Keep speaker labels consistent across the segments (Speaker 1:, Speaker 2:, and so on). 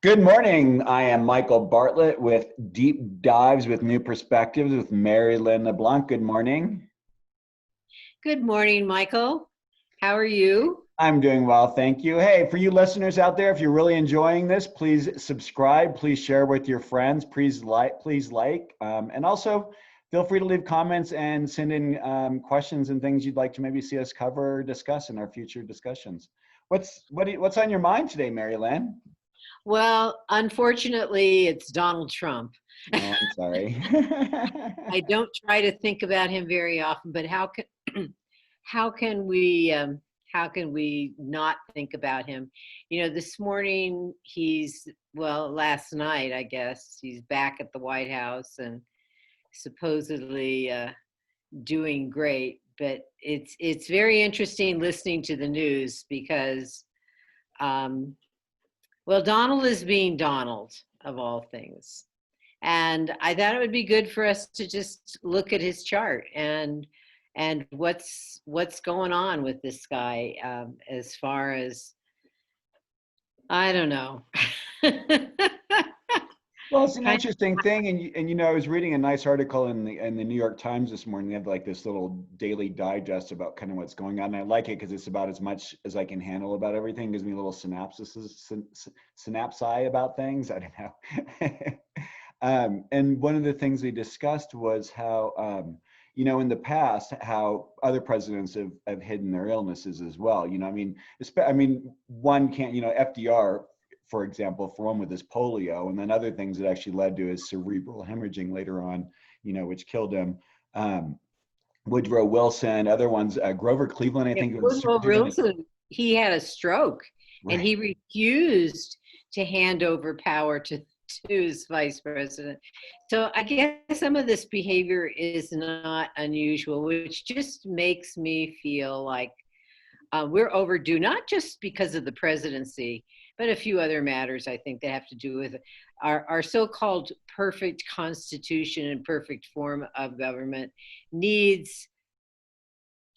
Speaker 1: Good morning. I am Michael Bartlett with Deep Dives with New Perspectives with Merrylin LeBlanc. Good morning.
Speaker 2: Good morning, Michael. How are you?
Speaker 1: I'm doing well, thank you. Hey, for you listeners out there, if you're really enjoying this, please subscribe, please share with your friends, please like, and also feel free to leave comments and send in questions and things you'd like to maybe see us cover or discuss in our future discussions. What's on your mind today, Merrylin?
Speaker 2: Well, unfortunately, it's Donald Trump.
Speaker 1: Oh, I'm sorry.
Speaker 2: I don't try to think about him very often, but how can how can we how can we not think about him? You know, this morning last night, I guess, he's back at the White House and supposedly doing great. But it's very interesting listening to the news because um, well, Donald is being Donald of all things. And I thought it would be good for us to just look at his chart and what's going on with this guy as far as I don't know.
Speaker 1: Well, it's an
Speaker 2: Kind
Speaker 1: interesting thing, and I was reading a nice article in the New York Times this morning. They had like this little daily digest about kind of what's going on. And I like it because it's about as much as I can handle about everything. Gives me a little synapsi about things. I don't know. And one of the things we discussed was how, in the past, how other presidents have hidden their illnesses as well. One can't, FDR, for example, for one with his polio, and then other things that actually led to his cerebral hemorrhaging later on, which killed him. Woodrow Wilson, other ones, Grover Cleveland, I
Speaker 2: Yeah,
Speaker 1: think it was
Speaker 2: Woodrow
Speaker 1: given a,
Speaker 2: Wilson, he had a stroke and
Speaker 1: right.
Speaker 2: he refused to hand over power to his vice president. So I guess some of this behavior is not unusual, which just makes me feel like we're overdue, not just because of the presidency, but a few other matters I think that have to do with our so-called perfect constitution and perfect form of government needs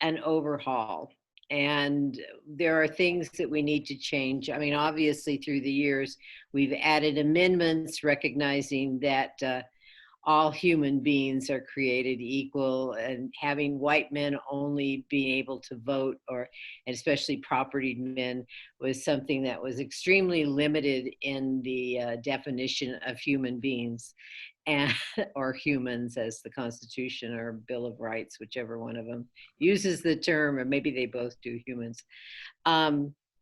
Speaker 2: an overhaul. And there are things that we need to change. I mean, obviously, through the years, we've added amendments recognizing that all human beings are created equal, and having white men only being able to vote, and especially property men, was something that was extremely limited in the definition of human beings and or humans, as the Constitution or Bill of Rights, whichever one of them uses the term, or maybe they both do, humans.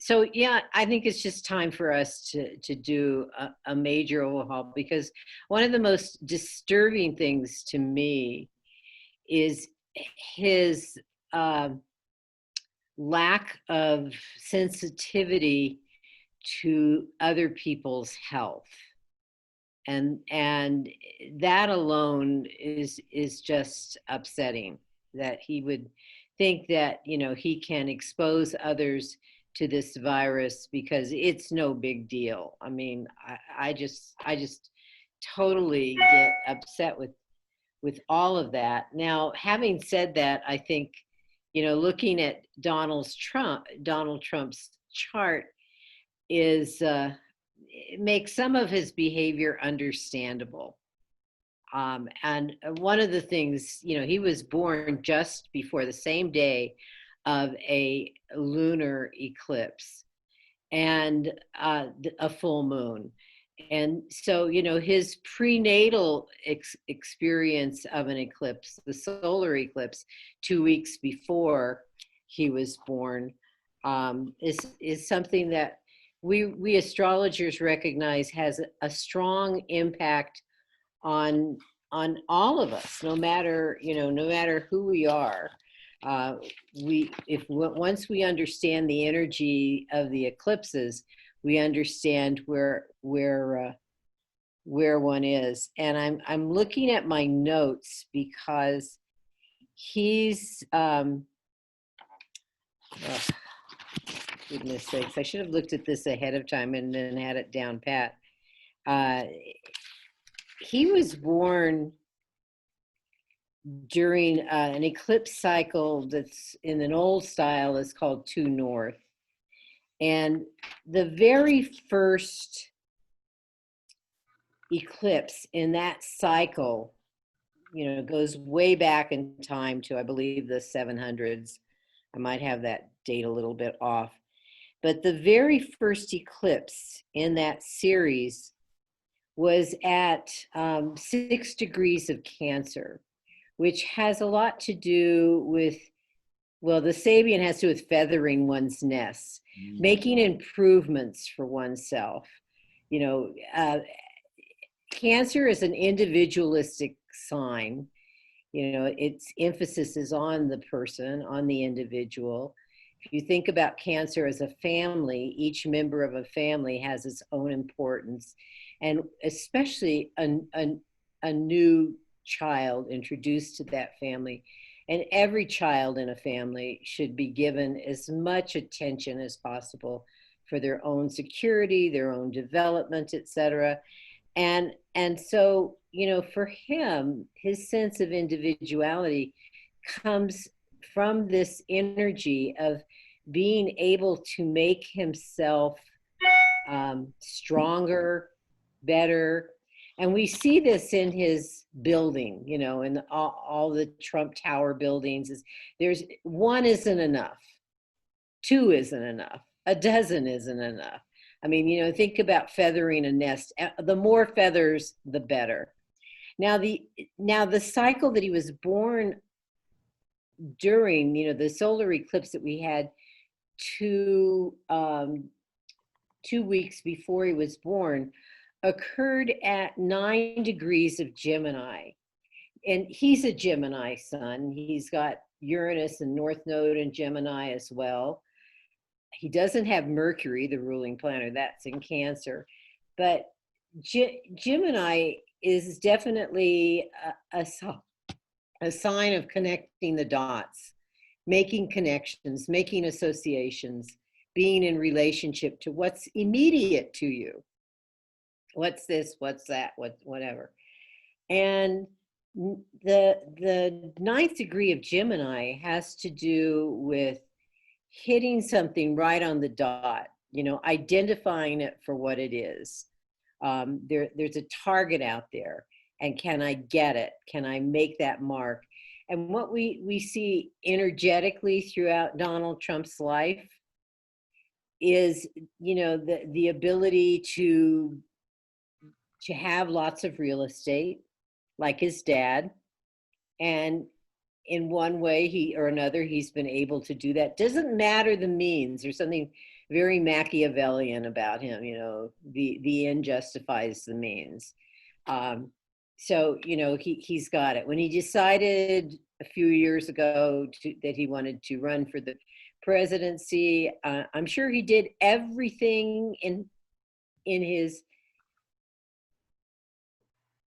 Speaker 2: So yeah, I think it's just time for us to do a major overhaul, because one of the most disturbing things to me is his uh, lack of sensitivity to other people's health. And that alone is just upsetting, that he would think that he can expose others to this virus because it's no big deal. I mean, I just totally get upset with all of that. Now, having said that, I think looking at Donald Trump's chart is it makes some of his behavior understandable. And one of the things, he was born just before the same day of a lunar eclipse and a full moon. And so, his prenatal experience of an eclipse, the solar eclipse, 2 weeks before he was born, is something that we astrologers recognize has a strong impact on all of us, no matter who we are. Once we understand the energy of the eclipses, we understand where one is. And I'm looking at my notes because he's goodness sakes, I should have looked at this ahead of time and then had it down pat. He was born during an eclipse cycle that's in an old style is called 2 North. And the very first eclipse in that cycle, goes way back in time to, I believe, the 700s. I might have that date a little bit off. But the very first eclipse in that series was at 6 degrees of Cancer, which has a lot to do with, well, the Sabian has to do with feathering one's nests, making improvements for oneself. Cancer is an individualistic sign. Its emphasis is on the person, on the individual. If you think about Cancer as a family, each member of a family has its own importance, and especially a new child introduced to that family. And every child in a family should be given as much attention as possible for their own security, their own development, etc. And so, for him, his sense of individuality comes from this energy of being able to make himself stronger, better. And we see this in his building, in all the Trump Tower buildings. There's one isn't enough, two isn't enough, a dozen isn't enough. I mean, think about feathering a nest. The more feathers, the better. Now the cycle that he was born during, the solar eclipse that we had 2 weeks before he was born, occurred at 9 degrees of Gemini. And he's a Gemini sun. He's got Uranus and North Node in Gemini as well. He doesn't have Mercury, the ruling planet, that's in Cancer. But Gemini is definitely a sign of connecting the dots, making connections, making associations, being in relationship to what's immediate to you. What's this, what's that, whatever. And the 9th degree of Gemini has to do with hitting something right on the dot, identifying it for what it is. There's a target out there, and can I get it? Can I make that mark? And what we see energetically throughout Donald Trump's life is, the ability to have lots of real estate, like his dad. And in one way or another, he's been able to do that. Doesn't matter the means. There's something very Machiavellian about him, the end justifies the means. So, he's got it. When he decided a few years ago that he wanted to run for the presidency, I'm sure he did everything in his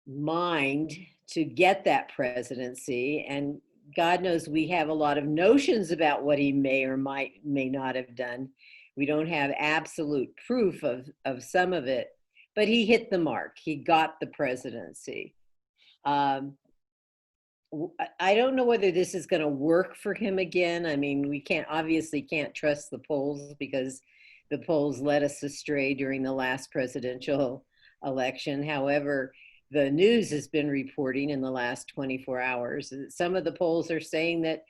Speaker 2: mind to get that presidency. And God knows we have a lot of notions about what he may or may not have done. We don't have absolute proof of some of it, but he hit the mark. He got the presidency. I don't know whether this is going to work for him again. I mean, we obviously can't trust the polls, because the polls led us astray during the last presidential election. However, the news has been reporting in the last 24 hours. Some of the polls are saying that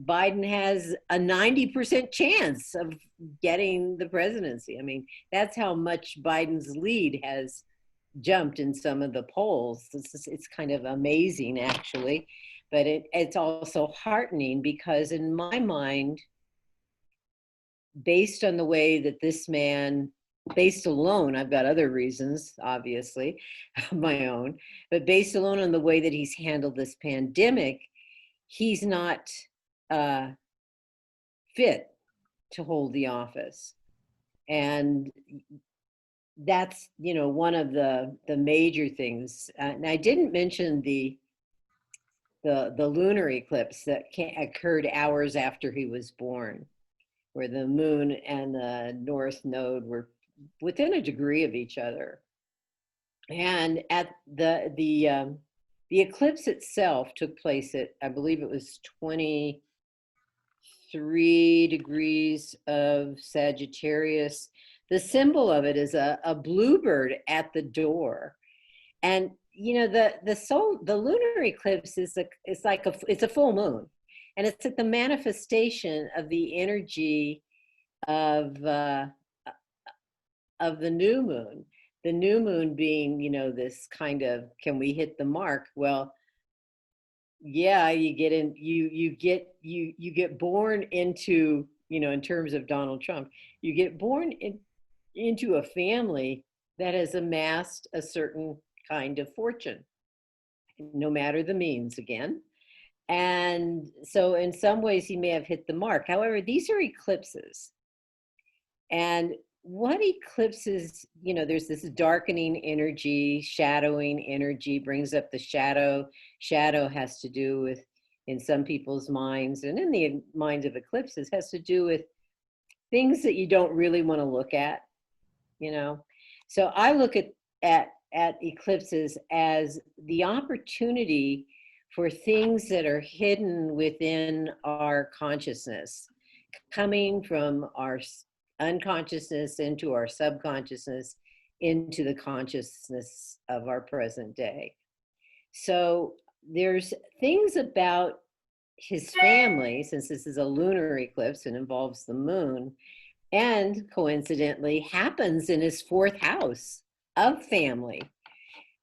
Speaker 2: Biden has a 90% chance of getting the presidency. I mean, that's how much Biden's lead has jumped in some of the polls. It's kind of amazing, actually, but it's also heartening, because in my mind, based on the way that this man, based alone, I've got other reasons, obviously, of my own, but based alone on the way that he's handled this pandemic, he's not fit to hold the office. And that's, one of the major things. And I didn't mention the lunar eclipse that occurred hours after he was born, where the moon and the north node were within a degree of each other. And at the eclipse itself took place at, I believe it was 23 degrees of Sagittarius. The symbol of it is a bluebird at the door. And you know, the lunar eclipse it's like it's a full moon, and it's like the manifestation of the energy of of the new moon. The new moon being, you know, this kind of, can we hit the mark? Well, yeah, you get born into, you know, in terms of Donald Trump, you get born into a family that has amassed a certain kind of fortune, no matter the means again. And so in some ways he may have hit the mark. However, these are eclipses. And what eclipses, you know, there's this darkening energy, shadowing energy, brings up the shadow. Shadow has to do with, in some people's minds, and in the minds of eclipses, has to do with things that you don't really want to look at, you know. So I look at eclipses as the opportunity for things that are hidden within our consciousness, coming from our unconsciousness into our subconsciousness, into the consciousness of our present day. So there's things about his family, since this is a lunar eclipse and involves the moon, and coincidentally happens in his fourth house of family,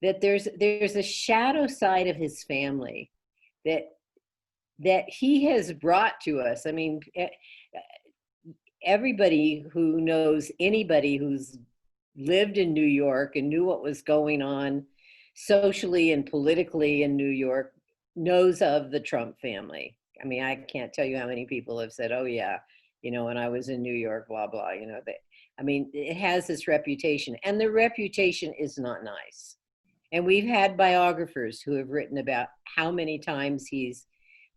Speaker 2: that there's a shadow side of his family that he has brought to us. I mean, everybody who knows anybody who's lived in New York and knew what was going on socially and politically in New York knows of the Trump family. I mean, I can't tell you how many people have said, oh yeah, you know, when I was in New York, blah, blah, you know, I mean, it has this reputation, and the reputation is not nice. And we've had biographers who have written about how many times he's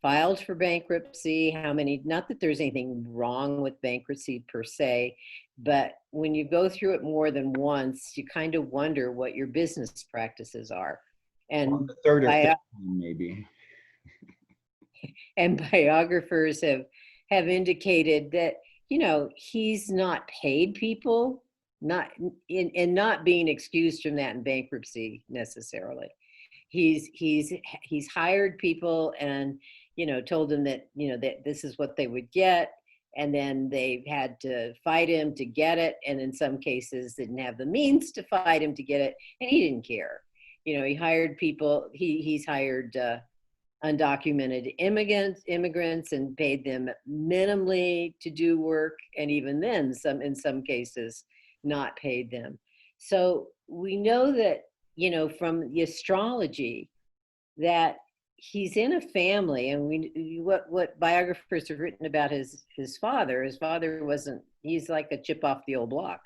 Speaker 2: filed for bankruptcy, how many, not that there's anything wrong with bankruptcy per se, but when you go through it more than once, you kind of wonder what your business practices are. And
Speaker 1: on the third or fifth time, maybe.
Speaker 2: And biographers have indicated that, you know, he's not paid people, not in not being excused from that in bankruptcy necessarily. He's hired people and, you know, told them that, you know, that this is what they would get, and then they've had to fight him to get it, and in some cases didn't have the means to fight him to get it, and he didn't care. You know, he hired people. He's hired undocumented immigrants and paid them minimally to do work, and even then, in some cases, not paid them. So we know that, you know, from the astrology, that he's in a family, and what biographers have written about his father. His father wasn't. He's like a chip off the old block,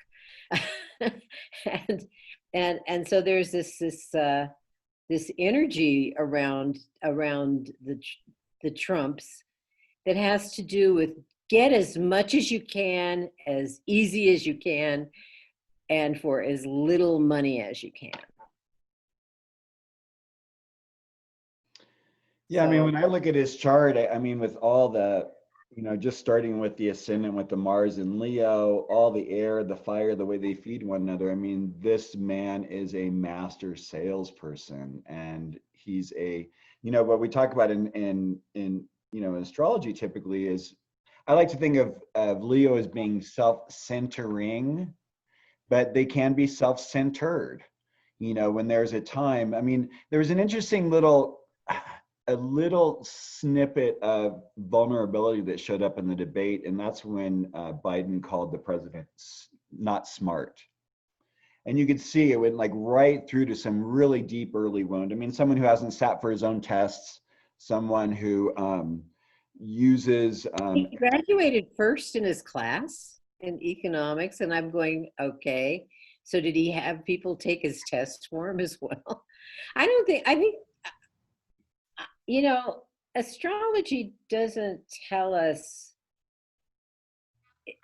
Speaker 2: and so there's this energy around the Trumps that has to do with get as much as you can, as easy as you can, and for as little money as you can.
Speaker 1: Yeah, I mean, when I look at his chart, I mean, with all the, you know, just starting with the ascendant, with the Mars and Leo, all the air, the fire, the way they feed one another. I mean, this man is a master salesperson, and he's a, you know, what we talk about in you know, astrology typically is, I like to think of Leo as being self-centering, but they can be self-centered. You know, when there's a time, I mean, there was an interesting a little snippet of vulnerability that showed up in the debate, and that's when Biden called the president not smart. And you could see it went like right through to some really deep early wound. I mean, someone who hasn't sat for his own tests, someone who uses...
Speaker 2: He graduated first in his class in economics, and I'm going, okay, so did he have people take his tests for him as well? I think, you know, astrology doesn't tell us,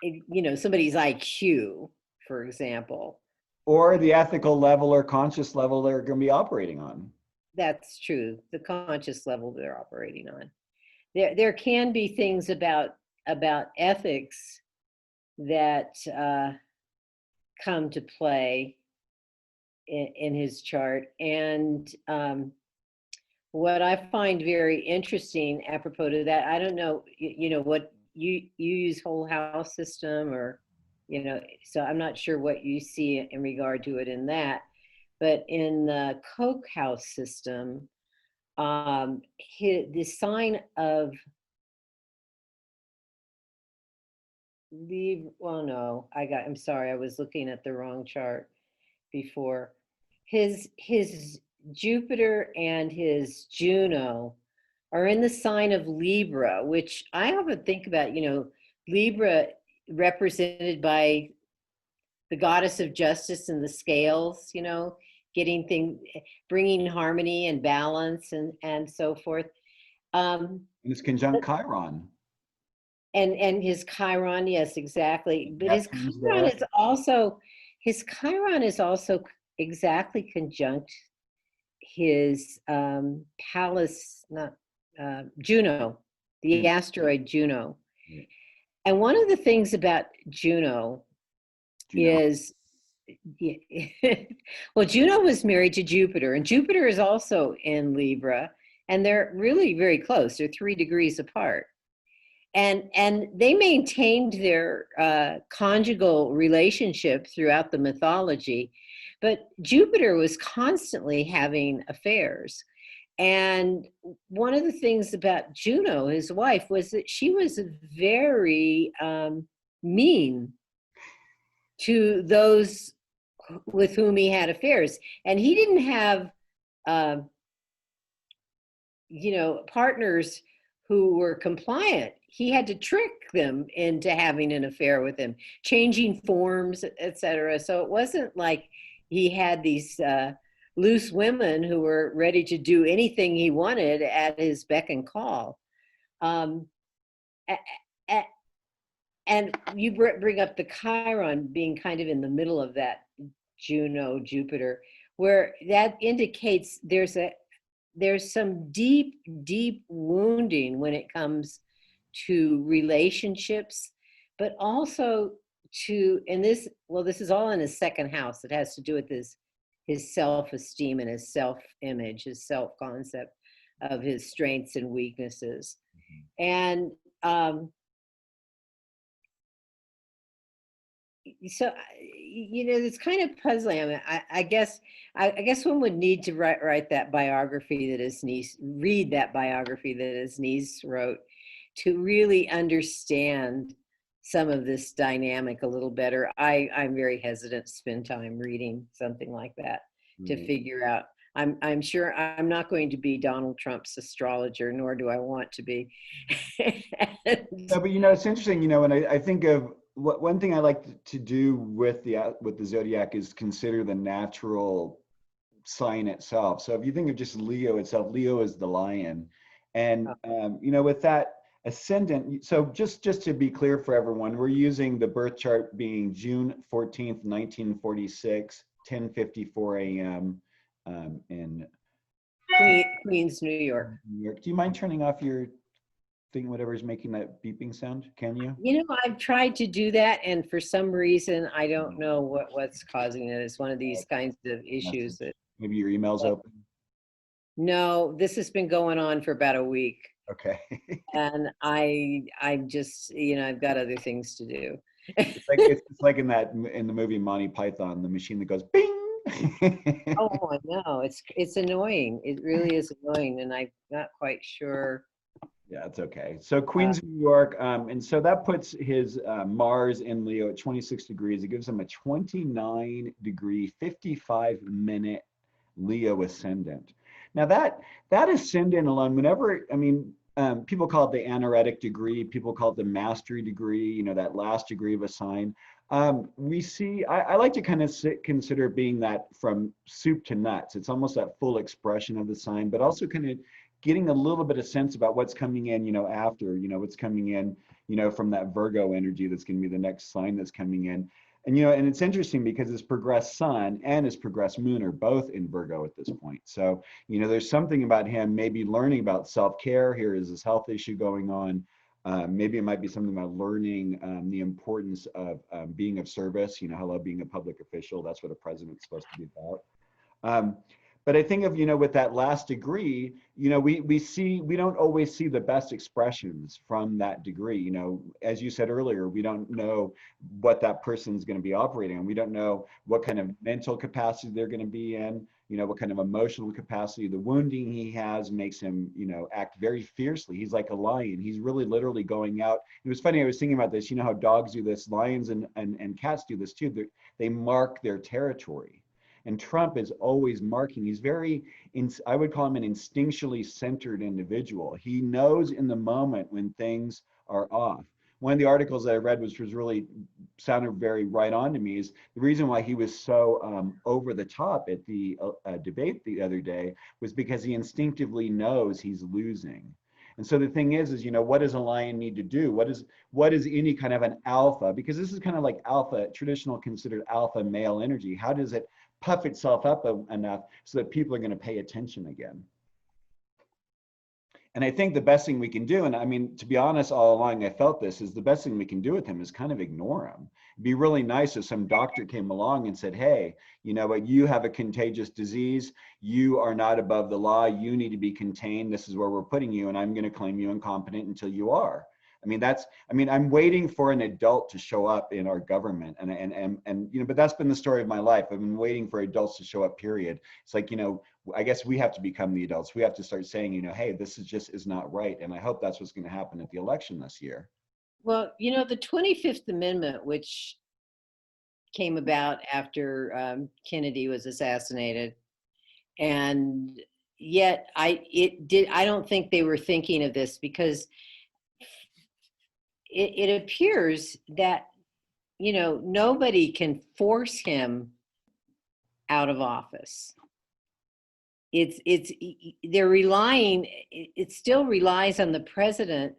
Speaker 2: you know, somebody's IQ, for example.
Speaker 1: or the ethical level or conscious level they're going to be operating on.
Speaker 2: That's true, the conscious level they're operating on. There can be things about ethics that come to play in his chart. And what I find very interesting apropos to that, I don't know, you know, what you use whole house system, or, you know, so I'm not sure what you see in regard to it in that, but in the Koch house system, the sign of well, no, I'm sorry, I was looking at the wrong chart before. His Jupiter and his Juno are in the sign of Libra, which I often think about, you know, Libra represented by the goddess of justice and the scales, you know, getting things, bringing harmony and balance and so forth.
Speaker 1: And it's conjunct Chiron.
Speaker 2: And his Chiron, yes, exactly. But
Speaker 1: Neptune's there.
Speaker 2: His Chiron is also exactly conjunct his Pallas, not Juno, the asteroid Juno.
Speaker 1: Yeah.
Speaker 2: And one of the things about Juno is, well, Juno was married to Jupiter, and Jupiter is also in Libra, and they're really very close. They're 3 degrees apart. And they maintained their conjugal relationship throughout the mythology, but Jupiter was constantly having affairs. And one of the things about Juno, his wife, was that she was very mean to those with whom he had affairs. And he didn't have, you know, partners who were compliant. He had to trick them into having an affair with him, changing forms, etc. So it wasn't like he had these loose women who were ready to do anything he wanted at his beck and call. And you bring up the Chiron being kind of in the middle of that Juno Jupiter, where that indicates there's some deep wounding when it comes to relationships, but also to, and this is all in his second house. It has to do with his self-esteem and his self-image, his self-concept of his strengths and weaknesses. And so, you know, it's kind of puzzling. I mean, I guess one would need to write that biography that his niece, read that biography that his niece wrote, to really understand some of this dynamic a little better. I'm very hesitant to spend time reading something like that to figure out. I'm sure I'm not going to be Donald Trump's astrologer, nor do I want to be.
Speaker 1: No, but you know, it's interesting, you know, and I think of one thing I like to do with the zodiac is consider the natural sign itself. So if you think of just Leo itself, Leo is the lion, and you know, with that ascendant. So just to be clear for everyone, we're using the birth chart being June 14th, 1946, 10:54 a.m. In
Speaker 2: Queens, New York.
Speaker 1: Do you mind turning off your thing, whatever's making that beeping sound? Can you?
Speaker 2: You know, I've tried to do that, and for some reason, I don't know what's causing it. It's one of these kinds of issues that.
Speaker 1: Maybe your email's open.
Speaker 2: No, this has been going on for about a week.
Speaker 1: Okay.
Speaker 2: And I'm just, you know, I've got other things to do.
Speaker 1: It's like in the movie Monty Python, the machine that goes bing.
Speaker 2: Oh, I know. It's annoying. It really is annoying, and I'm not quite sure.
Speaker 1: Yeah, it's okay. So Queens, New York, and so that puts his Mars in Leo at 26 degrees. It gives him a 29-degree, 55-minute Leo ascendant. Now that ascendant alone, whenever, I mean, people call it the anaretic degree, people call it the mastery degree, you know, that last degree of a sign. We see, I like to kind of consider being that from soup to nuts. It's almost that full expression of the sign, but also kind of getting a little bit of sense about what's coming in, you know, after, you know, what's coming in, you know, from that Virgo energy that's going to be the next sign that's coming in. And, you know, and it's interesting because his progressed sun and his progressed moon are both in Virgo at this point. So, you know, there's something about him maybe learning about self-care. Here is this health issue going on. Maybe it might be something about learning the importance of being of service. Hello, being a public official. That's what a president's supposed to be about. Um, but I think of, with that last degree, we don't always see the best expressions from that degree. As you said earlier, we don't know what that person's going to be operating on. We don't know what kind of mental capacity they're going to be in, what kind of emotional capacity. The wounding he has makes him, act very fiercely. He's like a lion. He's really literally going out. It was funny, I was thinking about this, how dogs do this, lions and cats do this too. They mark their territory. And Trump is always marking. He's I would call him an instinctually centered individual. He knows in the moment when things are off. One of the articles that I read, which was really sounded very right on to me, is the reason why he was so over the top at the debate the other day was because he instinctively knows he's losing. And so the thing is, what does a lion need to do? What is any kind of an alpha? Because this is kind of like alpha, traditional considered alpha male energy. How does it puff itself up enough so that people are going to pay attention again? And I think the best thing we can do, and I mean, to be honest, all along I felt this, is the best thing we can do with him is kind of ignore him. It'd be really nice if some doctor came along and said, hey, you know what, you have a contagious disease, you are not above the law, you need to be contained, this is where we're putting you, and I'm going to claim you incompetent until you are. I'm waiting for an adult to show up in our government, and but that's been the story of my life. I've been waiting for adults to show up, period. It's like, I guess we have to become the adults. We have to start saying, hey, this is not right. And I hope that's what's going to happen at the election this year.
Speaker 2: Well, the 25th Amendment, which came about after Kennedy was assassinated, and yet I don't think they were thinking of this, because it appears that nobody can force him out of office. They're relying, it still relies on the president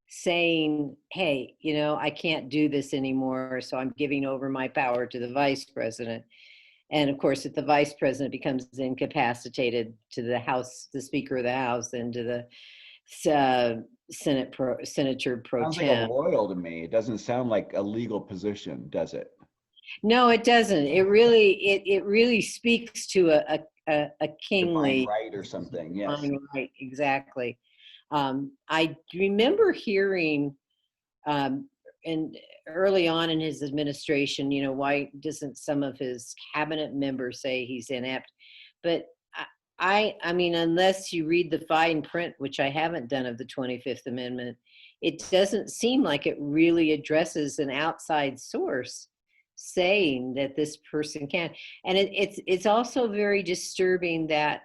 Speaker 2: saying, hey, I can't do this anymore, so I'm giving over my power to the vice president. And of course, if the vice president becomes incapacitated, to the House, the Speaker of the House, and to the Senator pro
Speaker 1: Sounds like
Speaker 2: tem.
Speaker 1: a royal to me. It doesn't sound like a legal position, does it?
Speaker 2: No, it doesn't. It really speaks to a kingly
Speaker 1: divine right or something. Yes.
Speaker 2: divine right, exactly. I remember hearing, and early on in his administration, why doesn't some of his cabinet members say he's inept? But I mean, unless you read the fine print, which I haven't done, of the 25th Amendment, it doesn't seem like it really addresses an outside source saying that this person can. And it's also very disturbing that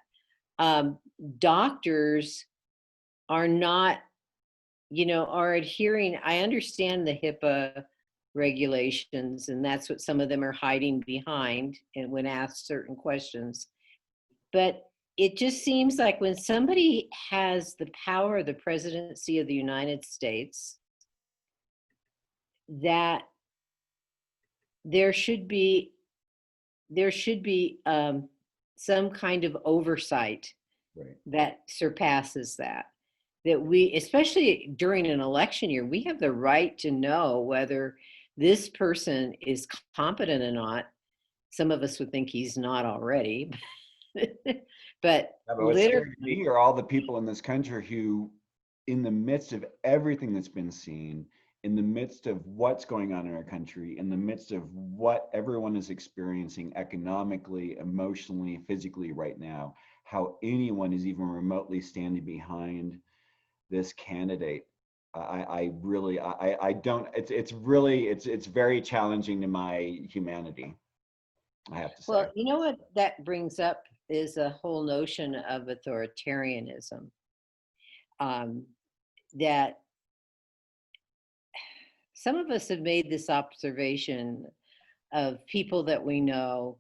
Speaker 2: doctors are not, are adhering. I understand the HIPAA regulations, and that's what some of them are hiding behind, and when asked certain questions. But it just seems like when somebody has the power of the presidency of the United States, that there should be some kind of oversight,
Speaker 1: Right.
Speaker 2: that surpasses that we, especially during an election year, we have the right to know whether this person is competent or not. Some of us would think he's not already. But
Speaker 1: what's scary to me are all the people in this country who, in the midst of everything that's been seen, in the midst of what's going on in our country, in the midst of what everyone is experiencing economically, emotionally, physically right now, how anyone is even remotely standing behind this candidate. I don't, it's very challenging to my humanity, I have to say.
Speaker 2: Well, you know what that brings up is a whole notion of authoritarianism. That some of us have made this observation of people that we know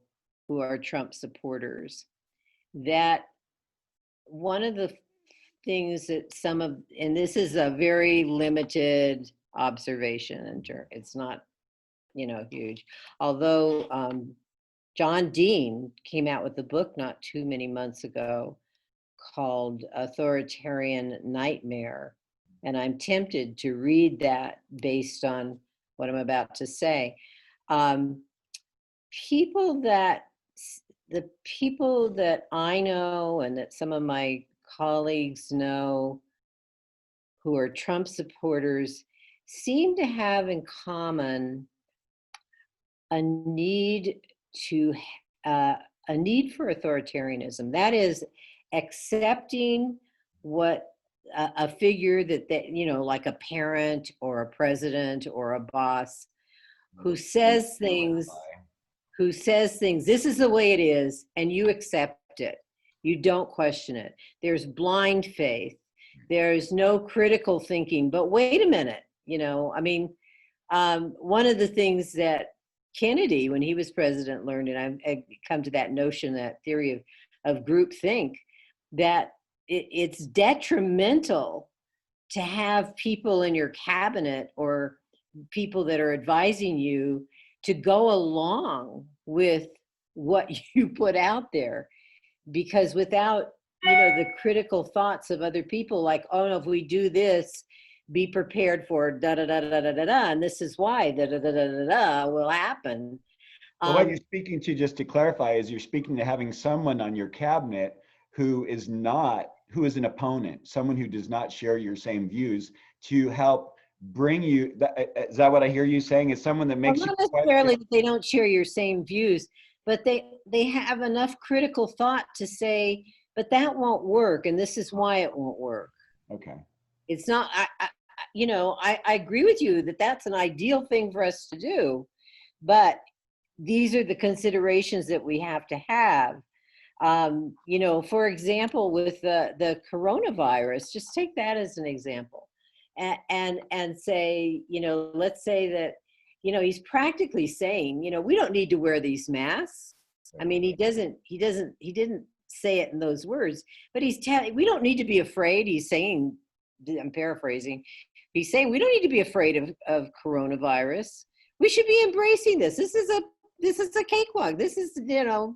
Speaker 2: who are Trump supporters, that one of the things that and this is a very limited observation, and it's not, huge, although John Dean came out with a book not too many months ago called Authoritarian Nightmare. And I'm tempted to read that based on what I'm about to say. Um, people that, the people that I know and that some of my colleagues know who are Trump supporters seem to have in common a need to uh, a need for authoritarianism. That is, accepting what a figure that you know, like a parent or a president or a boss, who says things, this is the way it is, and you accept it. You don't question it. There's blind faith. There's no critical thinking. But wait a minute, you know, I mean, one of the things that Kennedy, when he was president, learned, and I've come to that notion, that theory of group think, that it's detrimental to have people in your cabinet or people that are advising you to go along with what you put out there, because without, you know, the critical thoughts of other people, like, oh no, if we do this, be prepared for da da da da da da da, and this is why da da da da da da will happen.
Speaker 1: Well, what you're speaking to, just to clarify, is you're speaking to having someone on your cabinet who is an opponent, someone who does not share your same views, to help bring you, is that what I hear you saying? Is someone that makes
Speaker 2: Not
Speaker 1: you
Speaker 2: necessarily that they don't share your same views, but they have enough critical thought to say, but that won't work, and this is why it won't work.
Speaker 1: Okay.
Speaker 2: It's not, you know, I agree with you that that's an ideal thing for us to do, but these are the considerations that we have to have. You know, for example, with the coronavirus, just take that as an example, and say, you know, let's say that, you know, he's practically saying, you know, we don't need to wear these masks. I mean, he didn't say it in those words, but he's telling, we don't need to be afraid. He's saying, I'm paraphrasing, he's saying we don't need to be afraid of coronavirus. We should be embracing this. This is a cakewalk. This is, you know,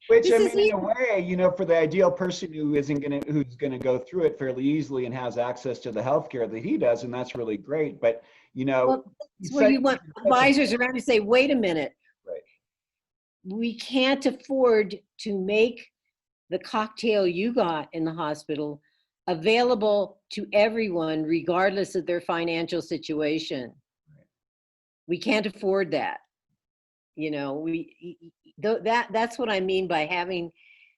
Speaker 1: which, I mean, in a way, you know, for the ideal person who's gonna go through it fairly easily and has access to the healthcare that he does, and that's really great. But, you know,
Speaker 2: well, that's where you want advisors around to say, wait a minute,
Speaker 1: right,
Speaker 2: we can't afford to make the cocktail you got in the hospital available to everyone, regardless of their financial situation.
Speaker 1: right.
Speaker 2: We can't afford that. You know, that's what I mean by having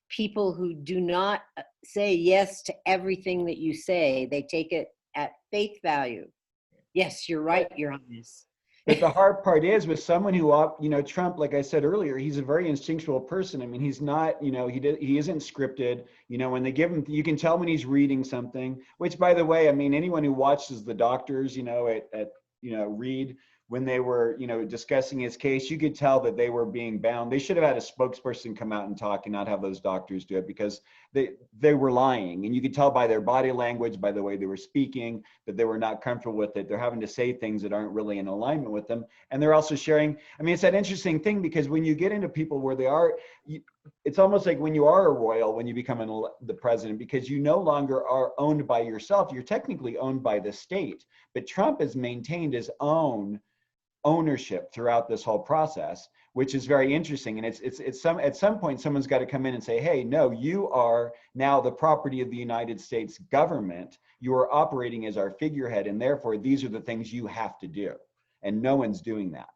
Speaker 2: people who do not say yes to everything that you say. They take it at face value. Yes, you're right, Your Highness.
Speaker 1: But the hard part is with someone who, you know, Trump, like I said earlier, he's a very instinctual person. I mean, he's not, you know, he isn't scripted. You know, when they give him, you can tell when he's reading something, which, by the way, I mean, anyone who watches the doctors, you know, at you know, Reed, when they were, you know, discussing his case, you could tell that they were being bound. They should have had a spokesperson come out and talk and not have those doctors do it, because they were lying. And you could tell by their body language, by the way they were speaking, that they were not comfortable with it. They're having to say things that aren't really in alignment with them. And they're also sharing, I mean, it's that interesting thing, because when you get into people where they are, it's almost like when you are a royal, when you become the president, because you no longer are owned by yourself. You're technically owned by the state. But Trump has maintained his own ownership throughout this whole process, which is very interesting. And it's at some point someone's got to come in and say, hey, no, you are now the property of the United States government. You are operating as our figurehead, and therefore these are the things you have to do. And no one's doing that.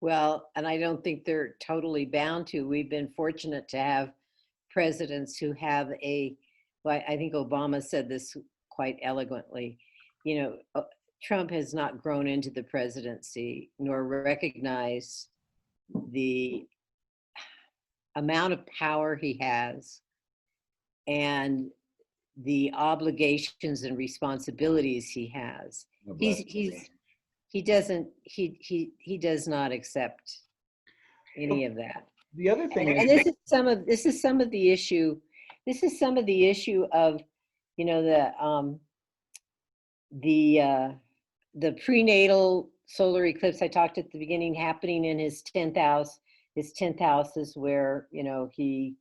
Speaker 2: Well, and I don't think they're totally bound to. We've been fortunate to have presidents who have well, I think Obama said this quite eloquently, you know, Trump has not grown into the presidency nor recognized the amount of power he has and the obligations and responsibilities he has. He does not accept any of that.
Speaker 1: The other thing
Speaker 2: and this is some of the issue. This is some of the issue of, you know, the prenatal solar eclipse I talked at the beginning, happening in his 10th house. His 10th house is where, you know, his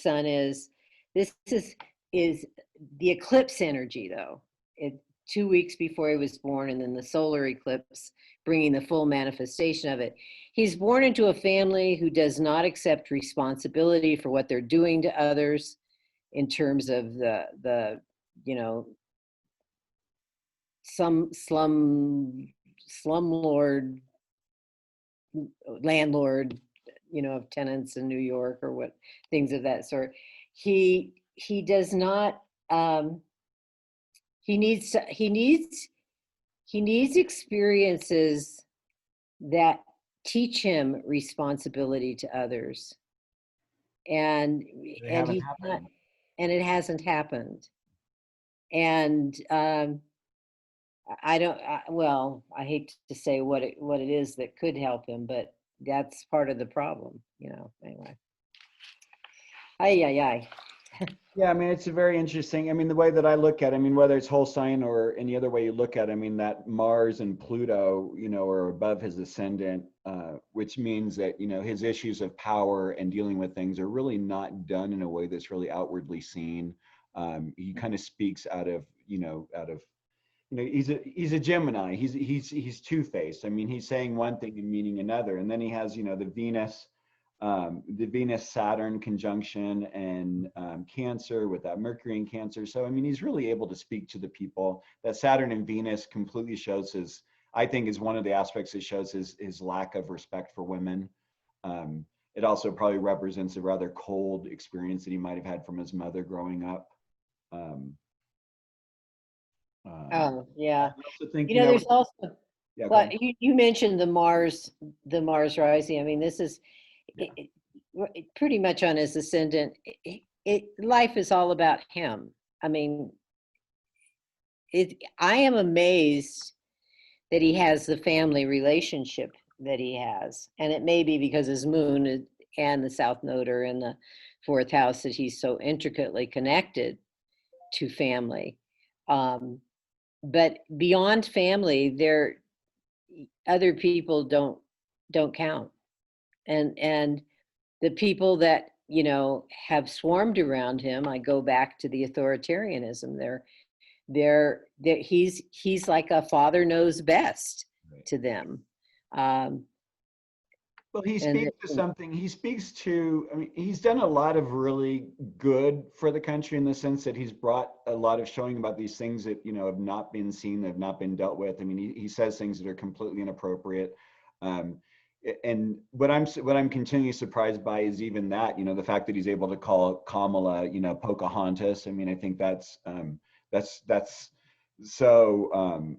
Speaker 2: sun is. This is the eclipse energy, though. 2 weeks before he was born, and then the solar eclipse, bringing the full manifestation of it. He's born into a family who does not accept responsibility for what they're doing to others, in terms of the you know, some slumlord landlord, of tenants in New York, or what, things of that sort. He does not. He needs experiences that teach him responsibility to others, and
Speaker 1: They haven't
Speaker 2: he's not,
Speaker 1: happened.
Speaker 2: and it hasn't happened. And I don't. Well, I hate to say what it is that could help him, but that's part of the problem. Anyway. Ay, ay, ay.
Speaker 1: Yeah, I mean, it's a very interesting. I mean, the way that I look at it, I mean, whether it's whole sign or any other way you look at it, I mean, that Mars and Pluto, are above his ascendant, which means that, his issues of power and dealing with things are really not done in a way that's really outwardly seen. He kind of speaks he's a Gemini. He's two-faced. I mean, he's saying one thing and meaning another. And then he has, the Venus Saturn conjunction and Cancer with that Mercury in Cancer. So, I mean, he's really able to speak to the people. That Saturn and Venus completely shows I think is one of the aspects that shows his lack of respect for women. It also probably represents a rather cold experience that he might have had from his mother growing up.
Speaker 2: Oh, yeah.
Speaker 1: I also think,
Speaker 2: There's also,
Speaker 1: yeah, go
Speaker 2: well,
Speaker 1: ahead.
Speaker 2: you mentioned the Mars rising. I mean, this is
Speaker 1: Yeah.
Speaker 2: pretty much on his ascendant. Life is all about him. I mean, I am amazed that he has the family relationship that he has, and it may be because his moon and the South Node are in the fourth house, that he's so intricately connected to family. But beyond family, other people don't count, and the people that have swarmed around him. I go back to the authoritarianism. He's like a father knows best
Speaker 1: Right.
Speaker 2: to them. Um,
Speaker 1: Well, he
Speaker 2: and
Speaker 1: speaks to something. He speaks to, I mean, he's done a lot of really good for the country in the sense that he's brought a lot of showing about these things that, have not been seen, have not been dealt with. I mean, he says things that are completely inappropriate. And what I'm continually surprised by is even that, the fact that he's able to call Kamala, Pocahontas. I mean, I think that's so,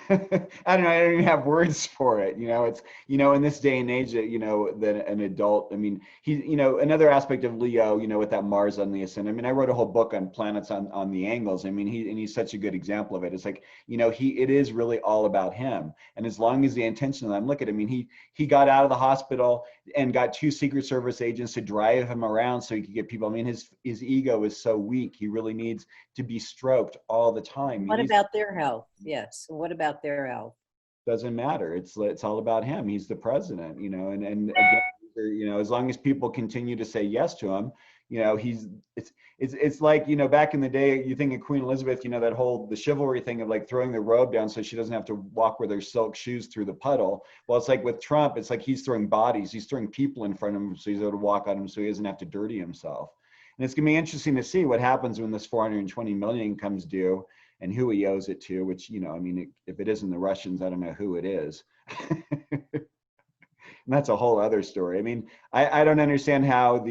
Speaker 1: I don't know. I don't even have words for it. It's, in this day and age that, that an adult, I mean, another aspect of Leo, with that Mars on the ascendant. I mean, I wrote a whole book on planets on the angles. I mean, he's such a good example of it. It's like, it is really all about him. And as long as the intention of them, look at, I mean, he got out of the hospital and got 2 Secret Service agents to drive him around so he could get people. I mean, his ego is so weak. He really needs to be stroked all the time.
Speaker 2: what about their health? Yes. What about their health?
Speaker 1: Doesn't matter. It's all about him. He's the president, and again, as long as people continue to say yes to him, it's like, back in the day, you think of Queen Elizabeth, the chivalry thing of like throwing the robe down so she doesn't have to walk with her silk shoes through the puddle. Well, it's like with Trump, it's like he's throwing bodies, he's throwing people in front of him so he's able to walk on them so he doesn't have to dirty himself. And it's gonna be interesting to see what happens when this 420 million comes due and who he owes it to, which, I mean, if it isn't the Russians, I don't know who it is. And that's a whole other story. I mean, I don't understand how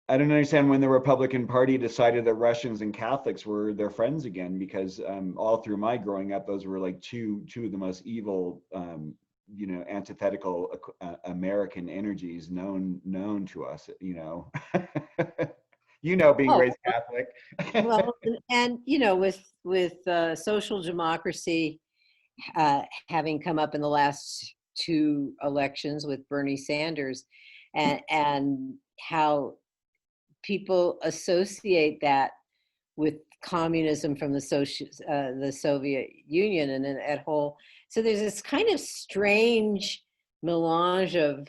Speaker 1: I don't understand when the Republican Party decided that Russians and Catholics were their friends again, because all through my growing up, those were like two of the most evil, antithetical American energies known to us, being
Speaker 2: Oh,
Speaker 1: raised Catholic.
Speaker 2: well, and with social democracy having come up in the last 2 elections with Bernie Sanders, and how people associate that with communism from the Soviet Union, and then so there's this kind of strange melange of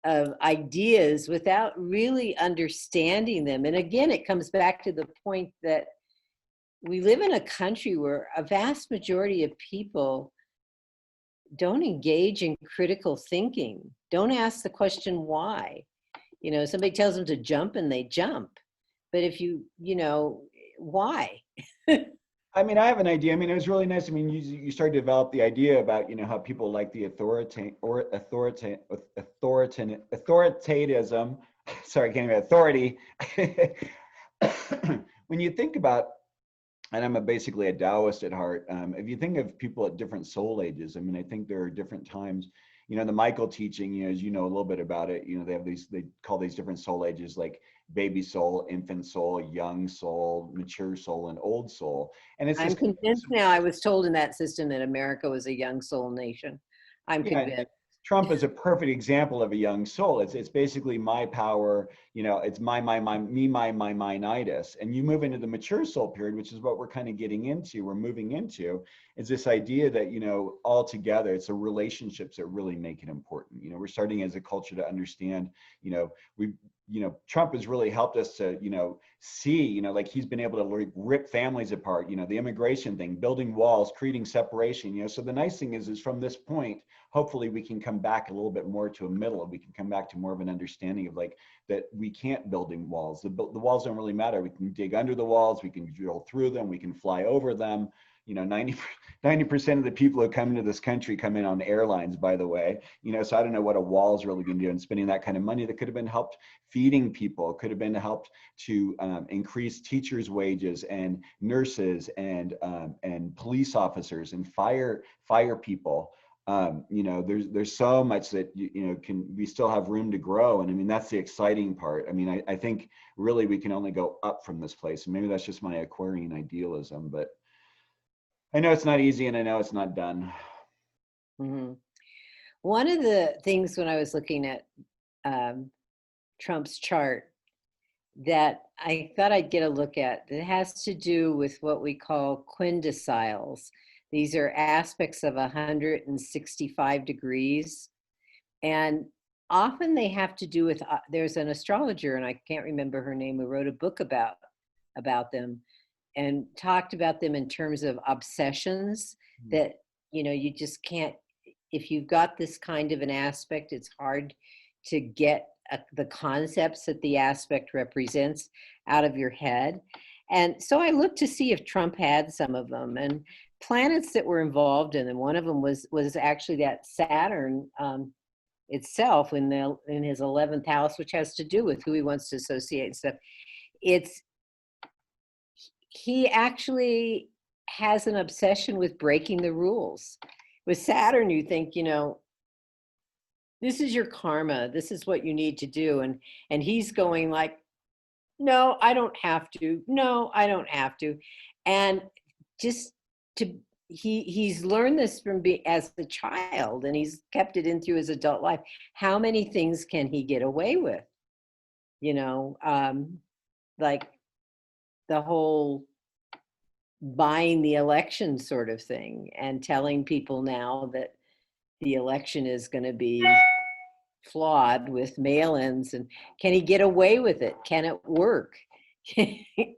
Speaker 2: of ideas without really understanding them. And again, it comes back to the point that we live in a country where a vast majority of people don't engage in critical thinking, don't ask the question why. You know, somebody tells them to jump and they jump. But if you know, why?
Speaker 1: I mean, I have an idea. I mean, it was really nice. I mean, you started to develop the idea about, you know, how people like the authoritatism. Sorry, I can't even authority. When you think about, and I'm basically a Taoist at heart. If you think of people at different soul ages, I mean, I think there are different times. You know, the Michael teaching, you know, as you know a little bit about it, you know, they call these different soul ages like baby soul, infant soul, young soul, mature soul, and old soul. And it's
Speaker 2: I'm
Speaker 1: this,
Speaker 2: convinced now. I was told in that system that America was a young soul nation. I'm
Speaker 1: yeah,
Speaker 2: convinced.
Speaker 1: Trump is a perfect example of a young soul. It's basically my power, you know, it's my mine-itis. And you move into the mature soul period, which is what we're kind of getting into, we're moving into, is this idea that, you know, all together, it's the relationships that really make it important. You know, we're starting as a culture to understand, you know, Trump has really helped us to, you know, see, you know, like he's been able to rip families apart, you know, the immigration thing, building walls, creating separation, you know. So the nice thing is from this point, hopefully we can come back a little bit more to a middle. We can come back to more of an understanding of like that we can't building walls. The walls don't really matter. We can dig under the walls, we can drill through them, we can fly over them. You know, 90% of the people who come into this country come in on airlines, by the way. You know, so I don't know what a wall is really going to do. And spending that kind of money that could have been helped feeding people, could have been helped to increase teachers' wages and nurses and police officers and fire people. You know, there's so much that you know we still have room to grow, and I mean that's the exciting part. I mean, I think really we can only go up from this place, and maybe that's just my Aquarian idealism, but I know it's not easy, and I know it's not done.
Speaker 2: Mm-hmm. One of the things when I was looking at Trump's chart that I thought I'd get a look at, that has to do with what we call quindeciles. These are aspects of 165 degrees. And often they have to do with, there's an astrologer, and I can't remember her name, who wrote a book about them and talked about them in terms of obsessions that, you know, you just can't, if you've got this kind of an aspect, it's hard to get the concepts that the aspect represents out of your head. And so I looked to see if Trump had some of them, and planets that were involved in them. One of them was actually that Saturn itself in his 11th house, which has to do with who he wants to associate and stuff. He actually has an obsession with breaking the rules. With Saturn, you think, you know, this is your karma, this is what you need to do, and he's going like, no, I don't have to, no, I don't have to. And just to he's learned this from as a child, and he's kept it in through his adult life. How many things can he get away with? You know, like the whole buying the election sort of thing, and telling people now that the election is going to be flawed with mail-ins, and can he get away with it? Can it work?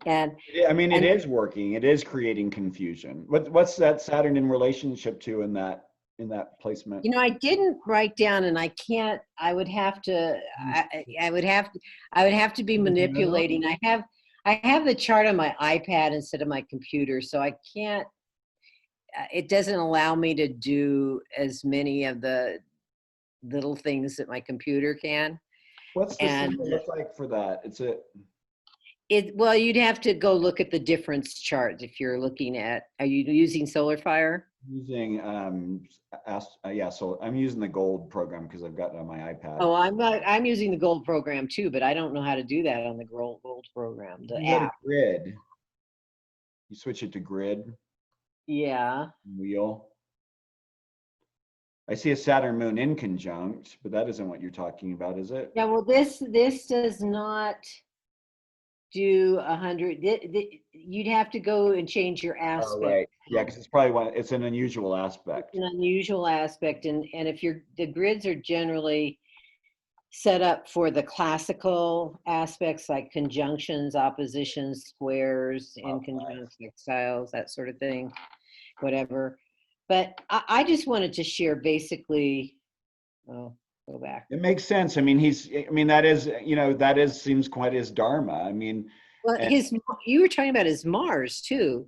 Speaker 2: and
Speaker 1: Yeah, I mean, it is working. It is creating confusion. What's that Saturn in relationship to in that placement?
Speaker 2: you know, I didn't write down, and I can't. I would have to. I would have. I would have to be manipulating. I have the chart on my iPad instead of my computer, so I can't. It doesn't allow me to do as many of the little things that my computer can.
Speaker 1: What's the symbol look like for that?
Speaker 2: Well, you'd have to go look at the difference chart if you're looking at. Are you using Solar Fire?
Speaker 1: Using yeah, so I'm using the gold program because I've got it on my iPad.
Speaker 2: Oh, I'm using the gold program too, but I don't know how to do that on the gold program, the
Speaker 1: You go to
Speaker 2: app.
Speaker 1: grid. You switch it to grid.
Speaker 2: Yeah.
Speaker 1: Wheel. I see a Saturn moon in conjunct, but that isn't what you're talking about, is it?
Speaker 2: Yeah, well, this does not do 100. You'd have to go and change your aspect.
Speaker 1: Oh, right. Yeah, because it's an unusual aspect.
Speaker 2: It's an unusual aspect, and if the grids are generally set up for the classical aspects like conjunctions, oppositions, squares, inconjunct sextiles, that sort of thing, whatever. But I just wanted to share basically, oh, go back.
Speaker 1: It makes sense. I mean, that is, that is, seems quite his dharma. I mean,
Speaker 2: Well,
Speaker 1: and
Speaker 2: you were talking about his Mars too.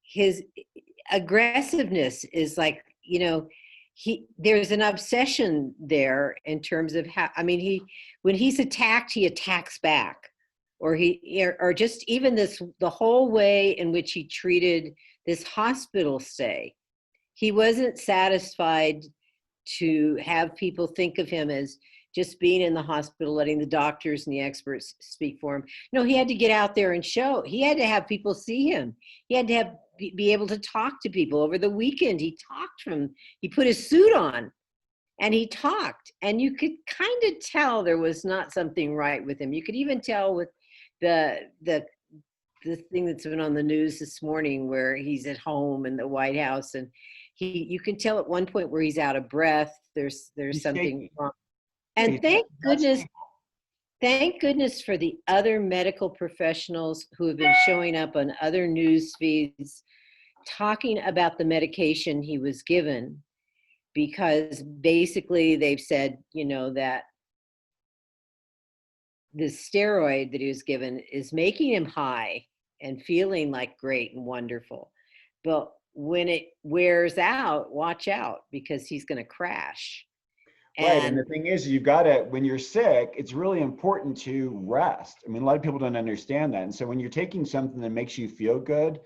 Speaker 2: His aggressiveness is like, there's an obsession there in terms of how, I mean, when he's attacked, he attacks back, or just even the whole way in which he treated this hospital stay. He wasn't satisfied to have people think of him as just being in the hospital, letting the doctors and the experts speak for him. No, he had to get out there and show. He had to have people see him. He had to be able to talk to people. Over the weekend, he put his suit on and he talked. And you could kind of tell there was not something right with him. You could even tell with the thing that's been on the news this morning where he's at home in the White House, and you can tell at one point where he's out of breath. There's something wrong. And thank goodness for the other medical professionals who have been showing up on other news feeds talking about the medication he was given, because basically they've said, that the steroid that he was given is making him high and feeling like great and wonderful. But when it wears out, watch out, because he's going to crash.
Speaker 1: Right. And the thing is, when you're sick, it's really important to rest. I mean, a lot of people don't understand that. And so when you're taking something that makes you feel good,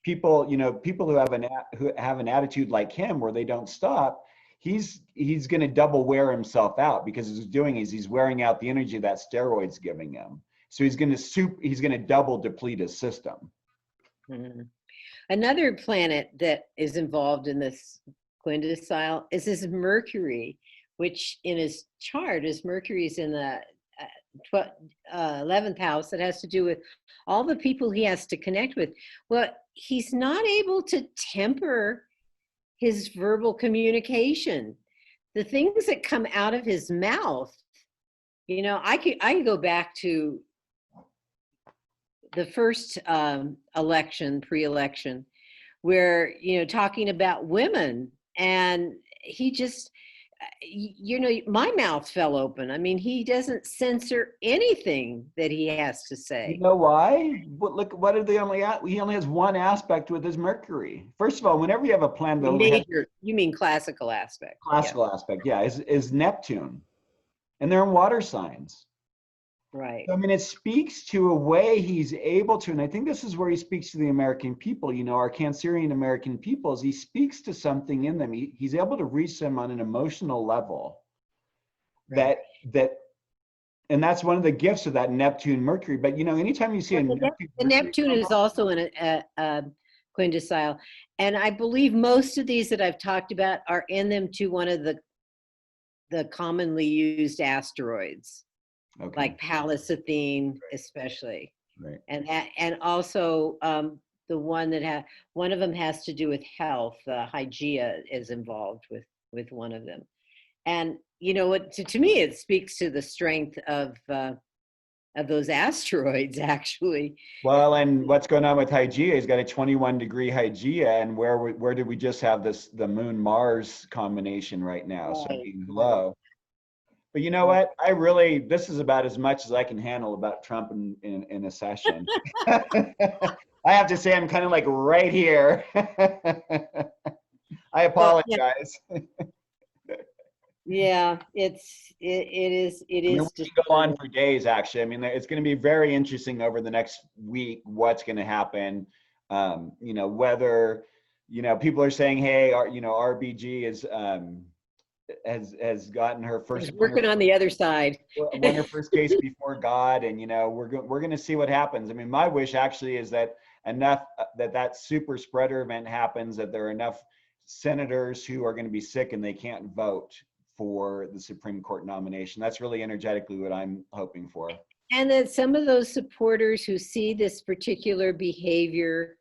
Speaker 1: people who have an attitude like him where they don't stop, he's going to double wear himself out, because he's wearing out the energy that steroid's giving him. So he's going to double deplete his system. Mm-hmm.
Speaker 2: Another planet that is involved in this quindecile is his Mercury, which in his chart, his Mercury is in the 11th house. That has to do with all the people he has to connect with. Well, he's not able to temper his verbal communication. The things that come out of his mouth, I could go back to the first pre-election, where, talking about women, and he just, my mouth fell open. I mean, he doesn't censor anything that he has to say.
Speaker 1: You know why? Look, he only has one aspect with his Mercury. First of all, whenever you have a planet that
Speaker 2: you mean classical aspect.
Speaker 1: Classical aspect, yeah, is Neptune. And they're in water signs.
Speaker 2: Right.
Speaker 1: So, I mean, it speaks to a way he's able to, and I think this is where he speaks to the American people, our Cancerian American peoples. He speaks to something in them. He's able to reach them on an emotional level. Right. And that's one of the gifts of that Neptune Mercury. But, anytime you see
Speaker 2: Neptune is also in a quindecile. And I believe most of these that I've talked about are in them to one of the commonly used asteroids. Okay. Like Pallas Athene, especially, right? And also the one of them has to do with health. Hygeia is involved with one of them, and what to me it speaks to the strength of those asteroids, actually.
Speaker 1: Well, and what's going on with Hygeia? He's got a 21-degree Hygeia, and where did we just have the Moon Mars combination right now? Right. So being low. But you know what? This is about as much as I can handle about Trump in a session. I have to say, I'm kind of like right here. I apologize.
Speaker 2: Yeah, it is.
Speaker 1: We can go on for days, actually. I mean, it's going to be very interesting over the next week, what's going to happen. Whether, people are saying, hey, RBG is, has gotten her first.
Speaker 2: She's working on the other side.
Speaker 1: Won her first case before God, and we're going to see what happens. I mean, my wish actually is that that super spreader event happens, that there are enough senators who are going to be sick and they can't vote for the Supreme Court nomination. That's really energetically what I'm hoping for.
Speaker 2: And that some of those supporters who see this particular behavior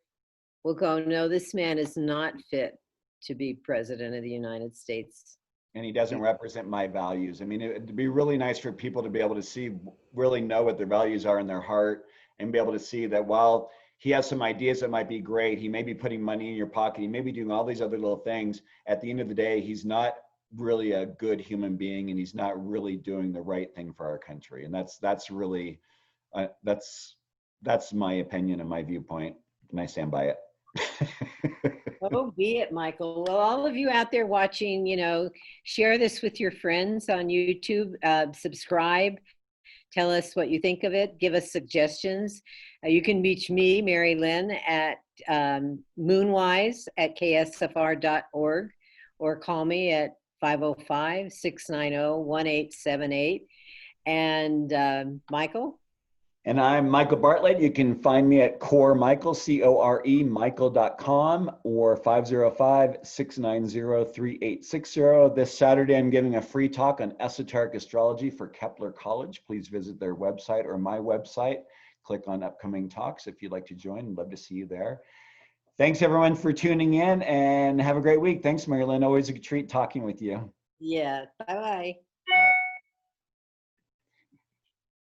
Speaker 2: will go, no, this man is not fit to be president of the United States.
Speaker 1: and he doesn't represent my values. I mean, it'd be really nice for people to be able to see, really know what their values are in their heart, and be able to see that while he has some ideas that might be great, he may be putting money in your pocket, he may be doing all these other little things. At the end of the day, he's not really a good human being, and he's not really doing the right thing for our country. And that's really, that's my opinion and my viewpoint, and I stand by it.
Speaker 2: Oh, be it, Michael. Well, all of you out there watching, share this with your friends on YouTube, subscribe, tell us what you think of it, give us suggestions. You can reach me, Merrylin, at moonwise@ksfr.org, or call me at 505-690-1878. And Michael?
Speaker 1: And I'm Michael Bartlett. You can find me at Core Michael, C-O-R-E, Michael.com, or 505-690-3860. This Saturday, I'm giving a free talk on esoteric astrology for Kepler College. Please visit their website or my website. Click on upcoming talks if you'd like to join. I'd love to see you there. Thanks, everyone, for tuning in, and have a great week. Thanks, Merrylin. Always a treat talking with you.
Speaker 2: Yeah, bye-bye.